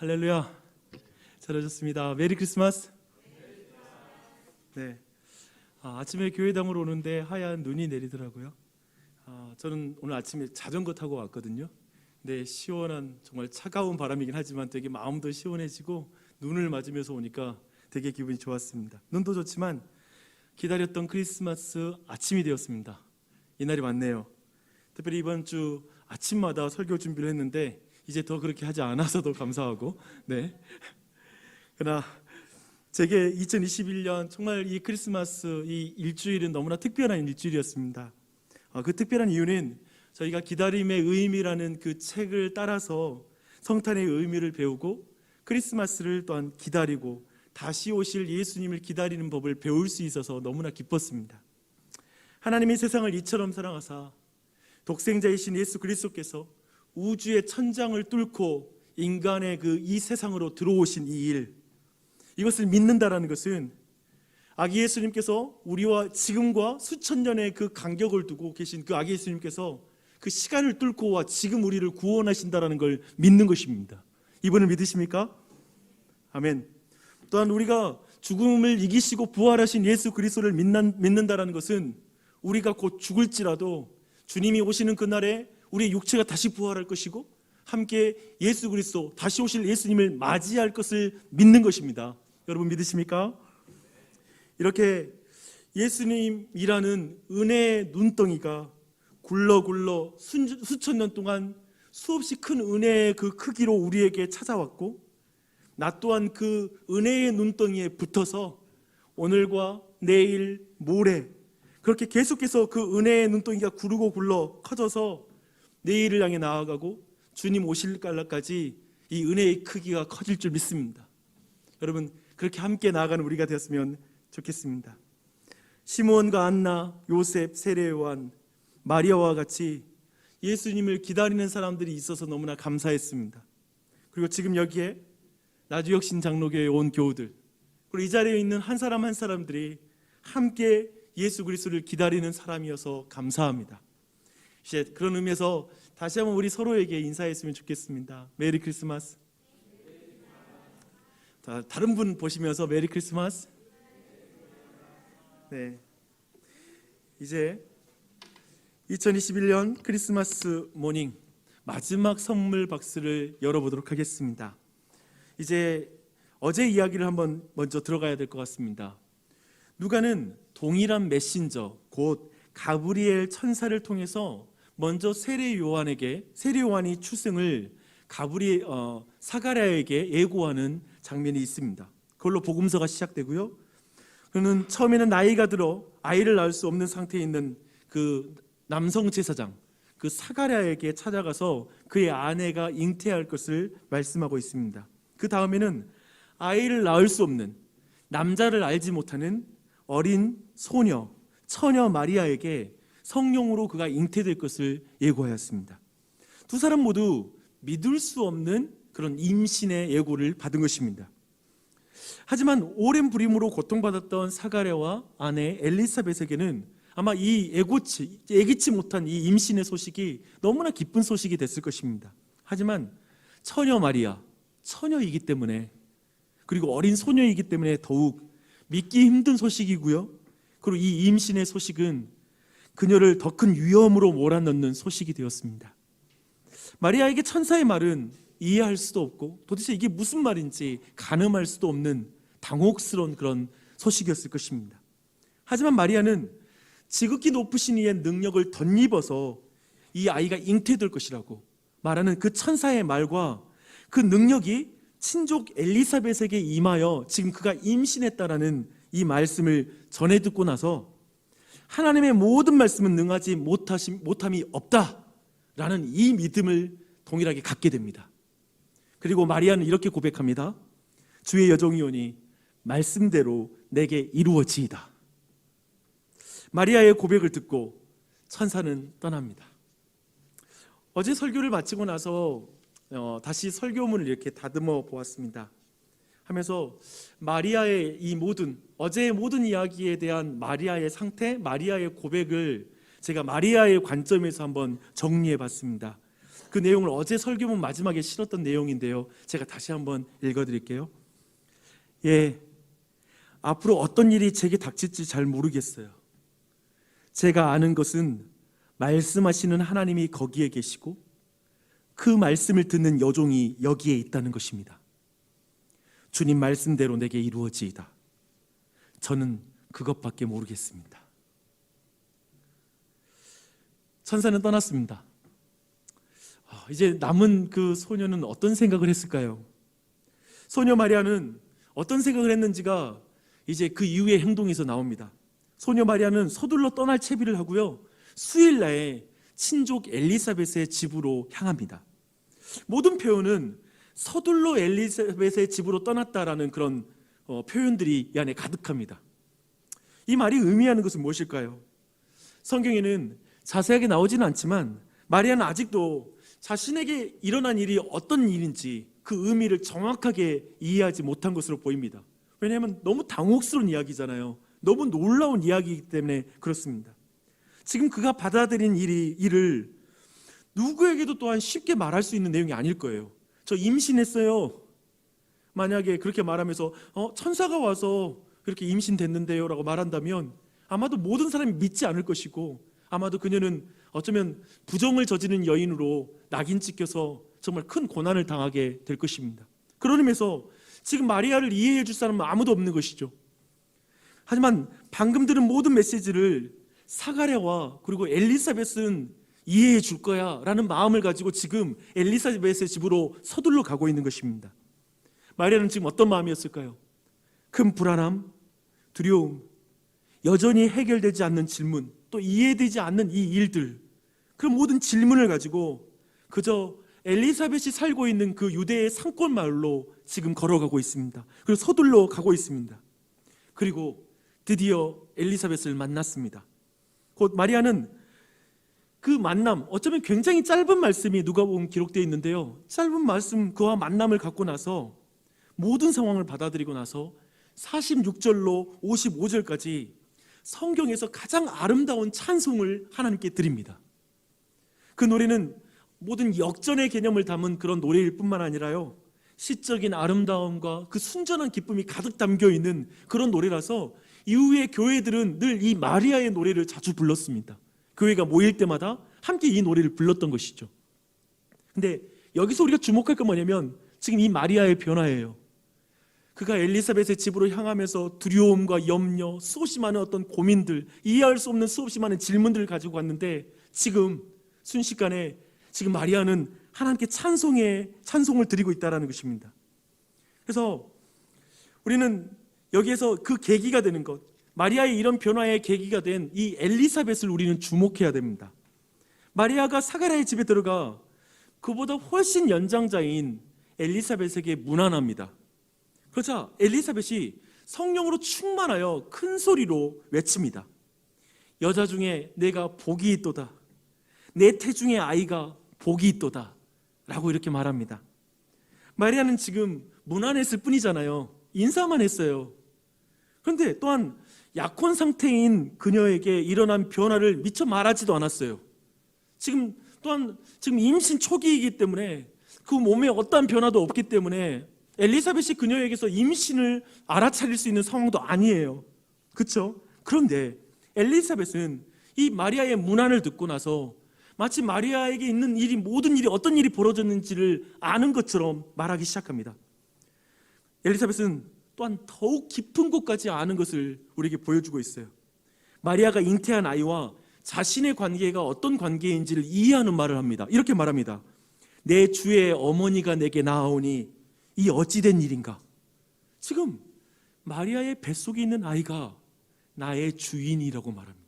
할렐루야. 잘 오셨습니다. 메리 크리스마스. 네. 아침에 교회당으로 오는데 하얀 눈이 내리더라고요. 저는 오늘 아침에 자전거 타고 왔거든요. 네, 시원한 정말 차가운 바람이긴 하지만 되게 마음도 시원해지고 눈을 맞으면서 오니까 되게 기분이 좋았습니다. 눈도 좋지만 기다렸던 크리스마스 아침이 되었습니다. 이날이 왔네요. 특별히 이번 주 아침마다 설교 준비를 했는데 이제 더 그렇게 하지 않아서도 감사하고, 네. 그러나 제게 2021년 정말 이 크리스마스 이 일주일은 너무나 특별한 일주일이었습니다. 그 특별한 이유는 저희가 기다림의 의미라는 그 책을 따라서 성탄의 의미를 배우고 크리스마스를 또한 기다리고 다시 오실 예수님을 기다리는 법을 배울 수 있어서 너무나 기뻤습니다. 하나님이 세상을 이처럼 사랑하사 독생자이신 예수 그리스도께서 우주의 천장을 뚫고 인간의 이 세상으로 들어오신 이 일, 이것을 믿는다라는 것은 아기 예수님께서 우리와 지금과 수천 년의 그 간격을 두고 계신 그 아기 예수님께서 그 시간을 뚫고 와 지금 우리를 구원하신다라는 걸 믿는 것입니다. 이분을 믿으십니까? 아멘. 또한 우리가 죽음을 이기시고 부활하신 예수 그리스도를 믿는다라는 것은 우리가 곧 죽을지라도 주님이 오시는 그날에 우리의 육체가 다시 부활할 것이고 함께 예수 그리스도 다시 오실 예수님을 맞이할 것을 믿는 것입니다. 여러분 믿으십니까? 이렇게 예수님이라는 은혜의 눈덩이가 굴러 수천 년 동안 수없이 큰 은혜의 그 크기로 우리에게 찾아왔고 나 또한 그 은혜의 눈덩이에 붙어서 오늘과 내일, 모레 그렇게 계속해서 그 은혜의 눈덩이가 구르고 굴러 커져서 내일을 향해 나아가고 주님 오실 날까지 이 은혜의 크기가 커질 줄 믿습니다. 여러분 그렇게 함께 나아가는 우리가 되었으면 좋겠습니다. 시므온과 안나, 요셉, 세례 요한, 마리아와 같이 예수님을 기다리는 사람들이 있어서 너무나 감사했습니다. 그리고 지금 여기에 나주혁신 장로교회에 온 교우들 그리고 이 자리에 있는 한 사람 한 사람들이 함께 예수 그리스도를 기다리는 사람이어서 감사합니다. 이제 그런 의미에서 다시 한번 우리 서로에게 인사했으면 좋겠습니다. 메리 크리스마스. 다른 분 보시면서 메리 크리스마스. 네. 이제 2021년 크리스마스 모닝 마지막 선물 박스를 열어보도록 하겠습니다. 이제 어제 이야기를 한번 먼저 들어가야 될 것 같습니다. 누가는 동일한 메신저 곧 가브리엘 천사를 통해서 먼저 세례 요한이 출생을 사가랴에게 예고하는 장면이 있습니다. 그걸로 복음서가 시작되고요. 그는 처음에는 나이가 들어 아이를 낳을 수 없는 상태에 있는 그 남성 제사장 그 사가랴에게 찾아가서 그의 아내가 잉태할 것을 말씀하고 있습니다. 그 다음에는 아이를 낳을 수 없는 남자를 알지 못하는 어린 처녀 마리아에게 성령으로 그가 잉태될 것을 예고하였습니다. 두 사람 모두 믿을 수 없는 그런 임신의 예고를 받은 것입니다. 하지만 오랜 불임으로 고통받았던 사가랴와 아내 엘리사벳에게는 아마 이 예기치 못한 이 임신의 소식이 너무나 기쁜 소식이 됐을 것입니다. 하지만 처녀 마리아, 처녀이기 때문에 그리고 어린 소녀이기 때문에 더욱 믿기 힘든 소식이고요. 그리고 이 임신의 소식은 그녀를 더 큰 위험으로 몰아넣는 소식이 되었습니다. 마리아에게 천사의 말은 이해할 수도 없고 도대체 이게 무슨 말인지 가늠할 수도 없는 당혹스러운 그런 소식이었을 것입니다. 하지만 마리아는 지극히 높으신 이의 능력을 덧입어서 이 아이가 잉태될 것이라고 말하는 그 천사의 말과 그 능력이 친족 엘리사벳에게 임하여 지금 그가 임신했다라는 이 말씀을 전해 듣고 나서 하나님의 모든 말씀은 능하지 못함이 없다라는 이 믿음을 동일하게 갖게 됩니다. 그리고 마리아는 이렇게 고백합니다. 주의 여종이오니 말씀대로 내게 이루어지이다. 마리아의 고백을 듣고 천사는 떠납니다. 어제 설교를 마치고 나서 다시 설교문을 이렇게 다듬어 보았습니다. 하면서 마리아의 어제의 모든 이야기에 대한 마리아의 상태, 마리아의 고백을 제가 마리아의 관점에서 한번 정리해 봤습니다. 그 내용을 어제 설교문 마지막에 실었던 내용인데요. 제가 다시 한번 읽어드릴게요. 예, 앞으로 어떤 일이 제게 닥칠지 잘 모르겠어요. 제가 아는 것은 말씀하시는 하나님이 거기에 계시고 그 말씀을 듣는 여종이 여기에 있다는 것입니다. 주님 말씀대로 내게 이루어지이다. 저는 그것밖에 모르겠습니다. 천사는 떠났습니다. 이제 남은 그 소녀는 어떤 생각을 했을까요? 소녀 마리아는 어떤 생각을 했는지가 이제 그 이후의 행동에서 나옵니다. 소녀 마리아는 서둘러 떠날 채비를 하고요, 수일날에 친족 엘리사벳의 집으로 향합니다. 모든 표현은 서둘러 엘리사벳의 집으로 떠났다라는 그런 표현들이 이 안에 가득합니다. 이 말이 의미하는 것은 무엇일까요? 성경에는 자세하게 나오지는 않지만 마리아는 아직도 자신에게 일어난 일이 어떤 일인지 그 의미를 정확하게 이해하지 못한 것으로 보입니다. 왜냐하면 너무 당혹스러운 이야기잖아요. 너무 놀라운 이야기이기 때문에 그렇습니다. 지금 그가 받아들인 일을 누구에게도 또한 쉽게 말할 수 있는 내용이 아닐 거예요. 저 임신했어요. 만약에 그렇게 말하면서 천사가 와서 그렇게 임신됐는데요 라고 말한다면 아마도 모든 사람이 믿지 않을 것이고, 아마도 그녀는 어쩌면 부정을 저지른 여인으로 낙인 찍혀서 정말 큰 고난을 당하게 될 것입니다. 그런 의미에서 지금 마리아를 이해해 줄 사람은 아무도 없는 것이죠. 하지만 방금 들은 모든 메시지를 사가랴와 그리고 엘리사벳은 이해해 줄 거야 라는 마음을 가지고 지금 엘리사벳의 집으로 서둘러 가고 있는 것입니다. 마리아는 지금 어떤 마음이었을까요? 큰 불안함, 두려움, 여전히 해결되지 않는 질문, 또 이해되지 않는 이 일들, 그런 모든 질문을 가지고 그저 엘리사벳이 살고 있는 그 유대의 산골 마을로 지금 걸어가고 있습니다. 그리고 서둘러 가고 있습니다. 그리고 드디어 엘리사벳을 만났습니다. 곧 마리아는 그 만남, 어쩌면 굉장히 짧은 말씀이 누가복음 기록되어 있는데요, 짧은 말씀 그와 만남을 갖고 나서 모든 상황을 받아들이고 나서 46절로 55절까지 성경에서 가장 아름다운 찬송을 하나님께 드립니다. 그 노래는 모든 역전의 개념을 담은 그런 노래일 뿐만 아니라요, 시적인 아름다움과 그 순전한 기쁨이 가득 담겨 있는 그런 노래라서 이후의 교회들은 늘 이 마리아의 노래를 자주 불렀습니다. 교회가 모일 때마다 함께 이 노래를 불렀던 것이죠. 근데 여기서 우리가 주목할 건 뭐냐면 지금 이 마리아의 변화예요. 그가 엘리사벳의 집으로 향하면서 두려움과 염려, 수없이 많은 어떤 고민들, 이해할 수 없는 수없이 많은 질문들을 가지고 왔는데 지금 순식간에 지금 마리아는 하나님께 찬송을 드리고 있다는 것입니다. 그래서 우리는 여기에서 그 계기가 되는 것, 마리아의 이런 변화의 계기가 된 이 엘리사벳을 우리는 주목해야 됩니다. 마리아가 사가랴의 집에 들어가 그보다 훨씬 연장자인 엘리사벳에게 문안합니다. 그러자 엘리사벳이 성령으로 충만하여 큰 소리로 외칩니다. 여자 중에 내가 복이 있도다. 내 태중의 아이가 복이 있도다 라고 이렇게 말합니다. 마리아는 지금 문안했을 뿐이잖아요. 인사만 했어요. 그런데 또한 약혼 상태인 그녀에게 일어난 변화를 미처 말하지도 않았어요. 지금 임신 초기이기 때문에 그 몸에 어떠한 변화도 없기 때문에 엘리사벳이 그녀에게서 임신을 알아차릴 수 있는 상황도 아니에요. 그렇죠? 그런데 엘리사벳은 이 마리아의 문안을 듣고 나서 마치 마리아에게 있는 일이, 모든 일이 어떤 일이 벌어졌는지를 아는 것처럼 말하기 시작합니다. 엘리사벳은 또한 더욱 깊은 곳까지 아는 것을 우리에게 보여주고 있어요. 마리아가 잉태한 아이와 자신의 관계가 어떤 관계인지를 이해하는 말을 합니다. 이렇게 말합니다. 내 주의 어머니가 내게 낳아오니 이 어찌된 일인가? 지금 마리아의 뱃속에 있는 아이가 나의 주인이라고 말합니다.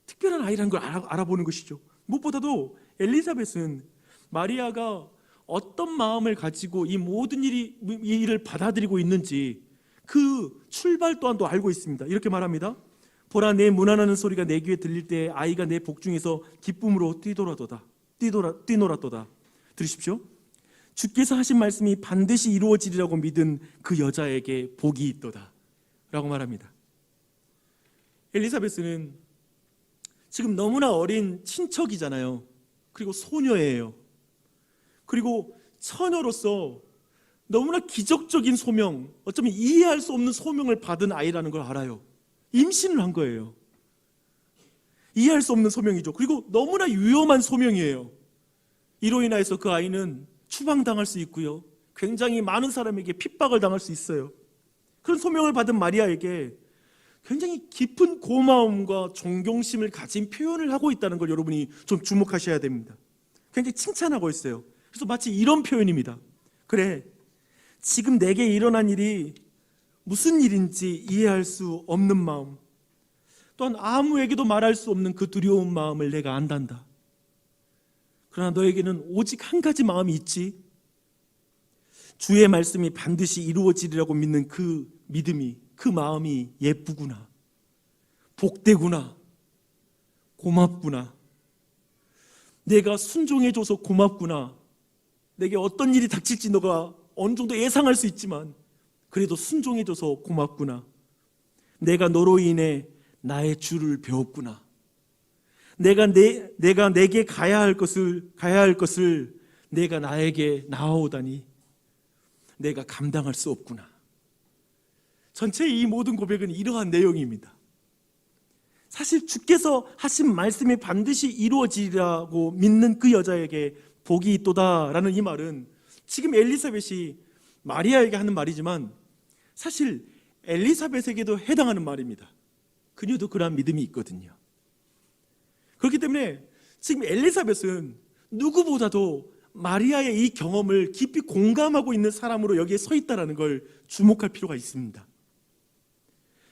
특별한 아이라는 걸 알아보는 것이죠. 무엇보다도 엘리사벳은 마리아가 어떤 마음을 가지고 이 모든 일을 받아들이고 있는지 그 출발 또한도 알고 있습니다. 이렇게 말합니다. 보라, 내 문안하는 소리가 내 귀에 들릴 때 아이가 내 복중에서 기쁨으로 뛰놀았도다. 들으십시오. 주께서 하신 말씀이 반드시 이루어지리라고 믿은 그 여자에게 복이 있도다 라고 말합니다. 엘리사벳은 지금 너무나 어린 친척이잖아요. 그리고 소녀예요. 그리고 처녀로서 너무나 기적적인 소명, 어쩌면 이해할 수 없는 소명을 받은 아이라는 걸 알아요. 임신을 한 거예요. 이해할 수 없는 소명이죠. 그리고 너무나 위험한 소명이에요. 이로 인하여서 그 아이는 추방당할 수 있고요, 굉장히 많은 사람에게 핍박을 당할 수 있어요. 그런 소명을 받은 마리아에게 굉장히 깊은 고마움과 존경심을 가진 표현을 하고 있다는 걸 여러분이 좀 주목하셔야 됩니다. 굉장히 칭찬하고 있어요. 그래서 마치 이런 표현입니다. 그래, 지금 내게 일어난 일이 무슨 일인지 이해할 수 없는 마음, 또한 아무에게도 말할 수 없는 그 두려운 마음을 내가 안단다. 그러나 너에게는 오직 한 가지 마음이 있지. 주의 말씀이 반드시 이루어지리라고 믿는 그 믿음이, 그 마음이 예쁘구나, 복되구나, 고맙구나, 내가 순종해줘서 고맙구나. 내게 어떤 일이 닥칠지 너가 어느 정도 예상할 수 있지만 그래도 순종해줘서 고맙구나. 내가 너로 인해 나의 주를 배웠구나. 내가 내게 가야 할 것을 내가 나에게 나아오다니 내가 감당할 수 없구나. 전체 이 모든 고백은 이러한 내용입니다. 사실 주께서 하신 말씀이 반드시 이루어지리라고 믿는 그 여자에게 복이 있도다라는 이 말은 지금 엘리사벳이 마리아에게 하는 말이지만 사실 엘리사벳에게도 해당하는 말입니다. 그녀도 그러한 믿음이 있거든요. 그렇기 때문에 지금 엘리사벳은 누구보다도 마리아의 이 경험을 깊이 공감하고 있는 사람으로 여기에 서 있다는 걸 주목할 필요가 있습니다.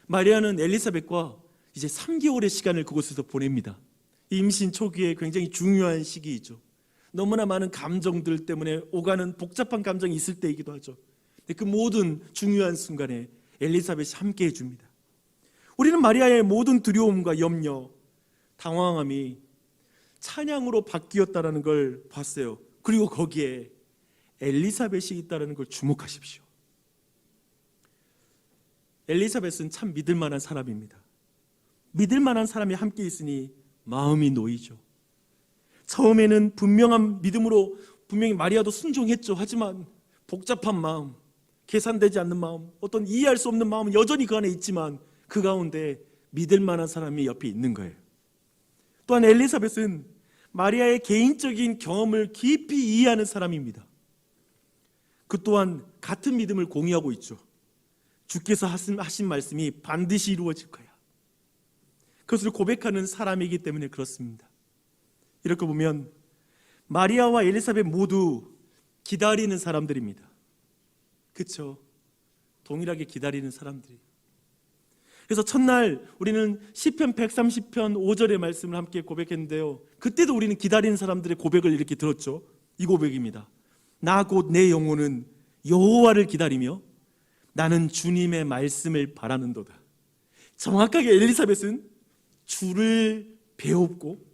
마리아는 엘리사벳과 이제 3개월의 시간을 그곳에서 보냅니다. 임신 초기에 굉장히 중요한 시기이죠. 너무나 많은 감정들 때문에 오가는 복잡한 감정이 있을 때이기도 하죠. 그 모든 중요한 순간에 엘리사벳이 함께 해줍니다. 우리는 마리아의 모든 두려움과 염려, 당황함이 찬양으로 바뀌었다는 걸 봤어요. 그리고 거기에 엘리사벳이 있다는 걸 주목하십시오. 엘리사벳은 참 믿을 만한 사람입니다. 믿을 만한 사람이 함께 있으니 마음이 놓이죠. 처음에는 분명한 믿음으로 분명히 마리아도 순종했죠. 하지만 복잡한 마음, 계산되지 않는 마음, 어떤 이해할 수 없는 마음은 여전히 그 안에 있지만 그 가운데 믿을 만한 사람이 옆에 있는 거예요. 또한 엘리사벳은 마리아의 개인적인 경험을 깊이 이해하는 사람입니다. 그 또한 같은 믿음을 공유하고 있죠. 주께서 하신 말씀이 반드시 이루어질 거야. 그것을 고백하는 사람이기 때문에 그렇습니다. 이렇게 보면 마리아와 엘리사벳 모두 기다리는 사람들입니다. 그렇죠? 동일하게 기다리는 사람들이. 그래서 첫날 우리는 시편 130편 5절의 말씀을 함께 고백했는데요, 그때도 우리는 기다리는 사람들의 고백을 이렇게 들었죠. 이 고백입니다. 나 곧 내 영혼은 여호와를 기다리며 나는 주님의 말씀을 바라는도다. 정확하게 엘리사벳은 주를 배웠고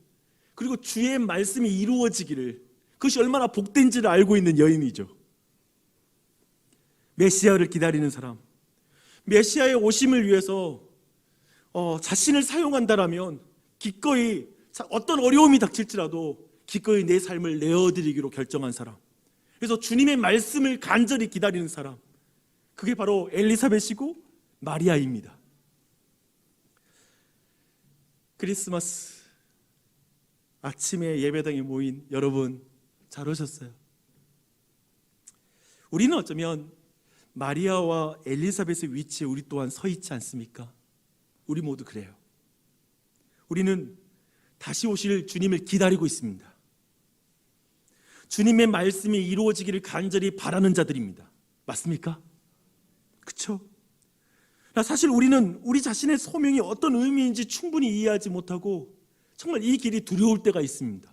그리고 주의 말씀이 이루어지기를, 그것이 얼마나 복된지를 알고 있는 여인이죠. 메시아를 기다리는 사람, 메시아의 오심을 위해서 자신을 사용한다라면 기꺼이 어떤 어려움이 닥칠지라도 기꺼이 내 삶을 내어드리기로 결정한 사람, 그래서 주님의 말씀을 간절히 기다리는 사람, 그게 바로 엘리사벳이고 마리아입니다. 크리스마스 아침에 예배당에 모인 여러분, 잘 오셨어요. 우리는 어쩌면 마리아와 엘리사벳의 위치에 우리 또한 서 있지 않습니까? 우리 모두 그래요. 우리는 다시 오실 주님을 기다리고 있습니다. 주님의 말씀이 이루어지기를 간절히 바라는 자들입니다. 맞습니까? 그렇죠? 사실 우리는 우리 자신의 소명이 어떤 의미인지 충분히 이해하지 못하고 정말 이 길이 두려울 때가 있습니다.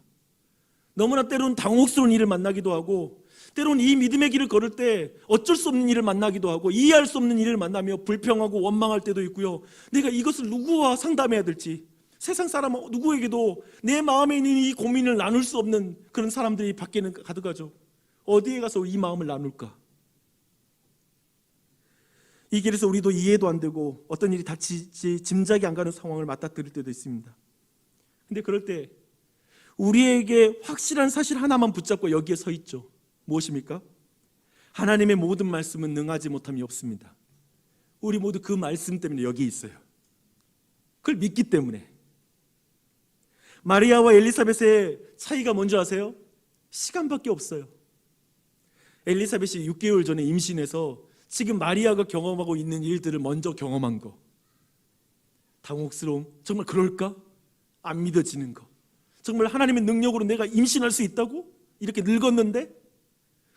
너무나 때로는 당혹스러운 일을 만나기도 하고, 때로는 이 믿음의 길을 걸을 때 어쩔 수 없는 일을 만나기도 하고, 이해할 수 없는 일을 만나며 불평하고 원망할 때도 있고요. 내가 이것을 누구와 상담해야 될지, 세상 사람 누구에게도 내 마음에 있는 이 고민을 나눌 수 없는 그런 사람들이 밖에는 가득하죠. 어디에 가서 이 마음을 나눌까? 이 길에서 우리도 이해도 안 되고 어떤 일이 닥칠지 짐작이 안 가는 상황을 맞닥뜨릴 때도 있습니다. 근데 그럴 때 우리에게 확실한 사실 하나만 붙잡고 여기에 서 있죠. 무엇입니까? 하나님의 모든 말씀은 능하지 못함이 없습니다. 우리 모두 그 말씀 때문에 여기 있어요. 그걸 믿기 때문에. 마리아와 엘리사벳의 차이가 뭔지 아세요? 시간밖에 없어요. 엘리사벳이 6개월 전에 임신해서 지금 마리아가 경험하고 있는 일들을 먼저 경험한 거. 당혹스러움, 정말 그럴까? 안 믿어지는 거. 정말 하나님의 능력으로 내가 임신할 수 있다고? 이렇게 늙었는데?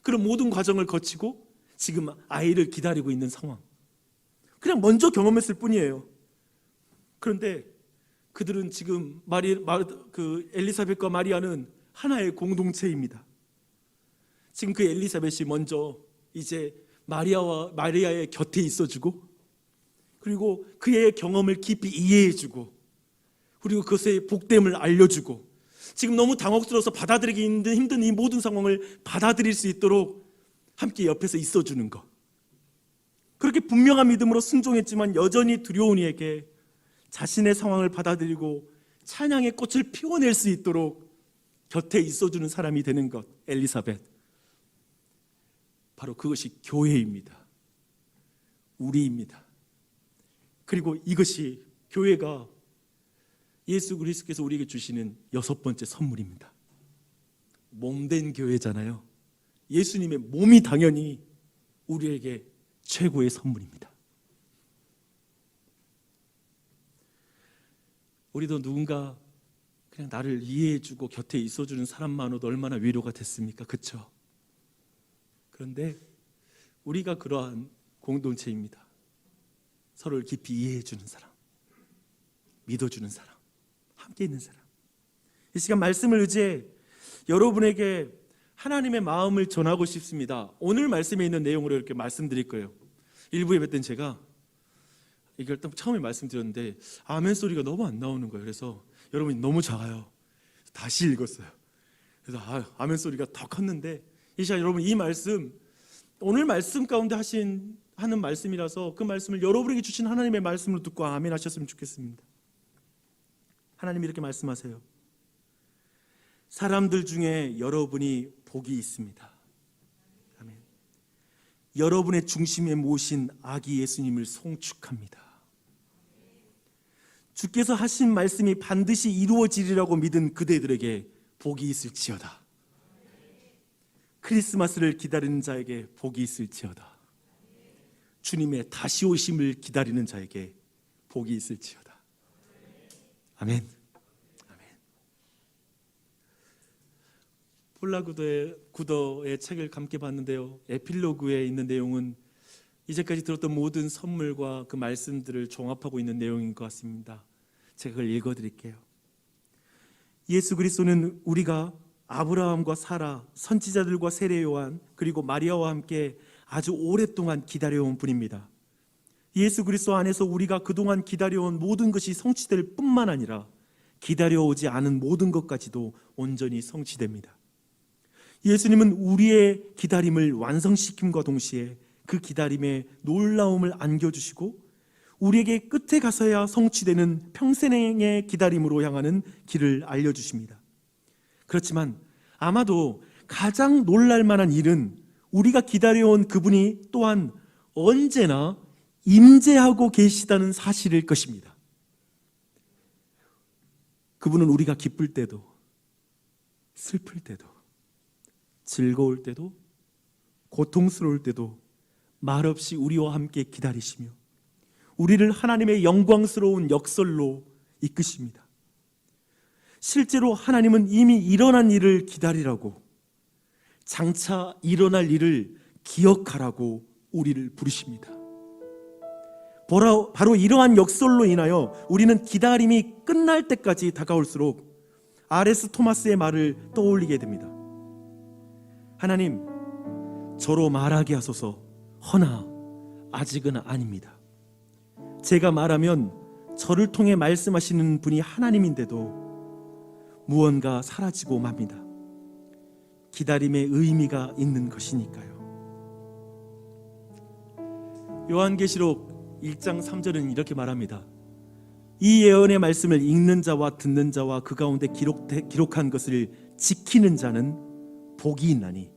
그런 모든 과정을 거치고 지금 아이를 기다리고 있는 상황. 그냥 먼저 경험했을 뿐이에요. 그런데 그들은 지금 엘리사벳과 마리아는 하나의 공동체입니다. 지금 그 엘리사벳이 먼저 이제 마리아의 곁에 있어주고, 그리고 그의 경험을 깊이 이해해주고, 그리고 그것의 복됨을 알려주고, 지금 너무 당혹스러워서 받아들이기 힘든 이 모든 상황을 받아들일 수 있도록 함께 옆에서 있어주는 것. 그렇게 분명한 믿음으로 순종했지만 여전히 두려운 이에게 자신의 상황을 받아들이고 찬양의 꽃을 피워낼 수 있도록 곁에 있어주는 사람이 되는 것, 엘리사벳. 바로 그것이 교회입니다. 우리입니다. 그리고 이것이 교회가 예수 그리스도께서 우리에게 주시는 6번째 선물입니다. 몸된 교회잖아요. 예수님의 몸이 당연히 우리에게 최고의 선물입니다. 우리도 누군가 그냥 나를 이해해주고 곁에 있어주는 사람만으로도 얼마나 위로가 됐습니까? 그렇죠? 그런데 우리가 그러한 공동체입니다. 서로를 깊이 이해해주는 사람, 믿어주는 사람, 함께 있는 사람. 이 시간 말씀을 의지해 여러분에게 하나님의 마음을 전하고 싶습니다. 오늘 말씀에 있는 내용으로 이렇게 말씀드릴 거예요. 일부 예배 때는 제가 이걸 딱 처음에 말씀드렸는데 아멘 소리가 너무 안 나오는 거예요. 그래서 여러분이 너무 작아요. 다시 읽었어요. 그래서 아멘 소리가 더 컸는데 이 시간 여러분 이 말씀, 오늘 말씀 가운데 하는 말씀이라서 그 말씀을 여러분에게 주신 하나님의 말씀으로 듣고 아멘 하셨으면 좋겠습니다. 하나님이 이렇게 말씀하세요. 사람들 중에 여러분이 복이 있습니다. 아멘. 여러분의 중심에 모신 아기 예수님을 송축합니다. 주께서 하신 말씀이 반드시 이루어지리라고 믿은 그대들에게 복이 있을지어다. 크리스마스를 기다리는 자에게 복이 있을지어다. 주님의 다시 오심을 기다리는 자에게 복이 있을지어다. 아멘. 아멘. 폴라 구더의 책을 함께 봤는데요. 에필로그에 있는 내용은 이제까지 들었던 모든 선물과 그 말씀들을 종합하고 있는 내용인 것 같습니다. 제가 그걸 읽어드릴게요. 예수 그리스도는 우리가 아브라함과 사라, 선지자들과 세례 요한, 그리고 마리아와 함께 아주 오랫동안 기다려온 분입니다. 예수 그리스도 안에서 우리가 그동안 기다려온 모든 것이 성취될 뿐만 아니라 기다려오지 않은 모든 것까지도 온전히 성취됩니다. 예수님은 우리의 기다림을 완성시킴과 동시에 그 기다림에 놀라움을 안겨주시고 우리에게 끝에 가서야 성취되는 평생의 기다림으로 향하는 길을 알려주십니다. 그렇지만 아마도 가장 놀랄 만한 일은 우리가 기다려온 그분이 또한 언제나 임재하고 계시다는 사실일 것입니다. 그분은 우리가 기쁠 때도, 슬플 때도, 즐거울 때도, 고통스러울 때도 말없이 우리와 함께 기다리시며 우리를 하나님의 영광스러운 역설로 이끄십니다. 실제로 하나님은 이미 일어난 일을 기다리라고, 장차 일어날 일을 기억하라고 우리를 부르십니다. 바로 이러한 역설로 인하여 우리는 기다림이 끝날 때까지 다가올수록 아레스 토마스의 말을 떠올리게 됩니다. 하나님, 저로 말하게 하소서. 허나 아직은 아닙니다. 제가 말하면 저를 통해 말씀하시는 분이 하나님인데도 무언가 사라지고 맙니다. 기다림의 의미가 있는 것이니까요. 요한계시록 1장 3절은 이렇게 말합니다. 이 예언의 말씀을 읽는 자와 듣는 자와 그 가운데 기록한 것을 지키는 자는 복이 있나니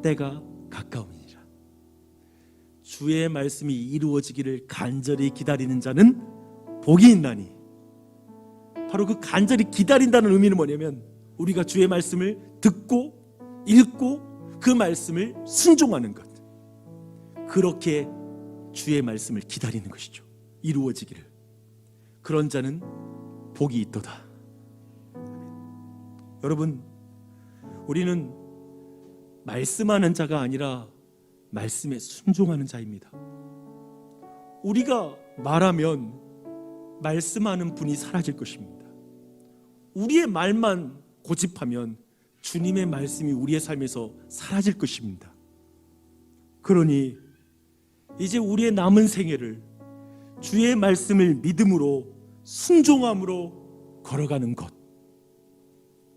때가 가까우니라. 주의 말씀이 이루어지기를 간절히 기다리는 자는 복이 있나니, 바로 그 간절히 기다린다는 의미는 뭐냐면 우리가 주의 말씀을 듣고 읽고 그 말씀을 순종하는 것, 그렇게 주의 말씀을 기다리는 것이죠. 이루어지기를. 그런 자는 복이 있도다. 여러분, 우리는 말씀하는 자가 아니라 말씀에 순종하는 자입니다. 우리가 말하면 말씀하는 분이 사라질 것입니다. 우리의 말만 고집하면 주님의 말씀이 우리의 삶에서 사라질 것입니다. 그러니 이제 우리의 남은 생애를 주의 말씀을 믿음으로 순종함으로 걸어가는 것.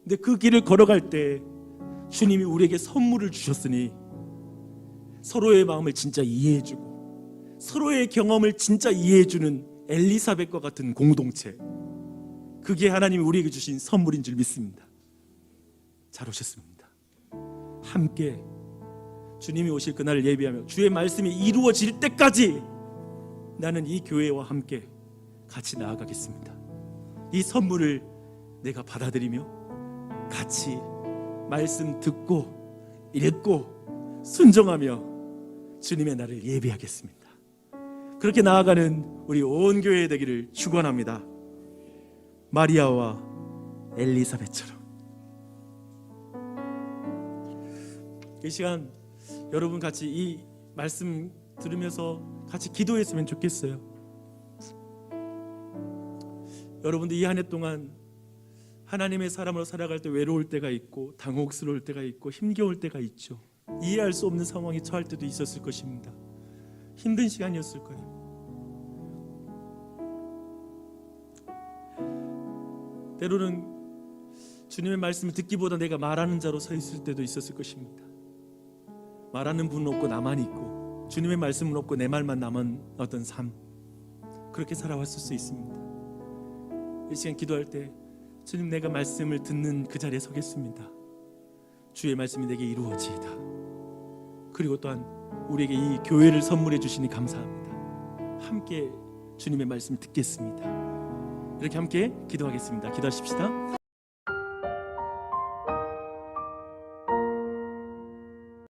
근데 그 길을 걸어갈 때 주님이 우리에게 선물을 주셨으니 서로의 마음을 진짜 이해해주고 서로의 경험을 진짜 이해해주는 엘리사벳과 같은 공동체, 그게 하나님이 우리에게 주신 선물인 줄 믿습니다. 잘 오셨습니다. 함께 주님이 오실 그날을 예비하며 주의 말씀이 이루어질 때까지 나는 이 교회와 함께 같이 나아가겠습니다. 이 선물을 내가 받아들이며 같이 말씀 듣고 읽고 순종하며 주님의 날을 예비하겠습니다. 그렇게 나아가는 우리 온 교회 되기를 축원합니다. 마리아와 엘리사벳처럼. 이 시간 여러분 같이 이 말씀 들으면서 같이 기도했으면 좋겠어요. 여러분들 이 한 해 동안 하나님의 사람으로 살아갈 때 외로울 때가 있고 당혹스러울 때가 있고 힘겨울 때가 있죠. 이해할 수 없는 상황에 처할 때도 있었을 것입니다. 힘든 시간이었을 거예요. 때로는 주님의 말씀을 듣기보다 내가 말하는 자로 서 있을 때도 있었을 것입니다. 말하는 분은 없고 나만 있고 주님의 말씀은 없고 내 말만 남은 어떤 삶, 그렇게 살아왔을 수 있습니다. 이 시간 기도할 때 주님, 내가 말씀을 듣는 그 자리에 서겠습니다. 주의 말씀이 내게 이루어지이다. 그리고 또한 우리에게 이 교회를 선물해 주시니 감사합니다. 함께 주님의 말씀을 듣겠습니다. 이렇게 함께 기도하겠습니다. 기도하십시다.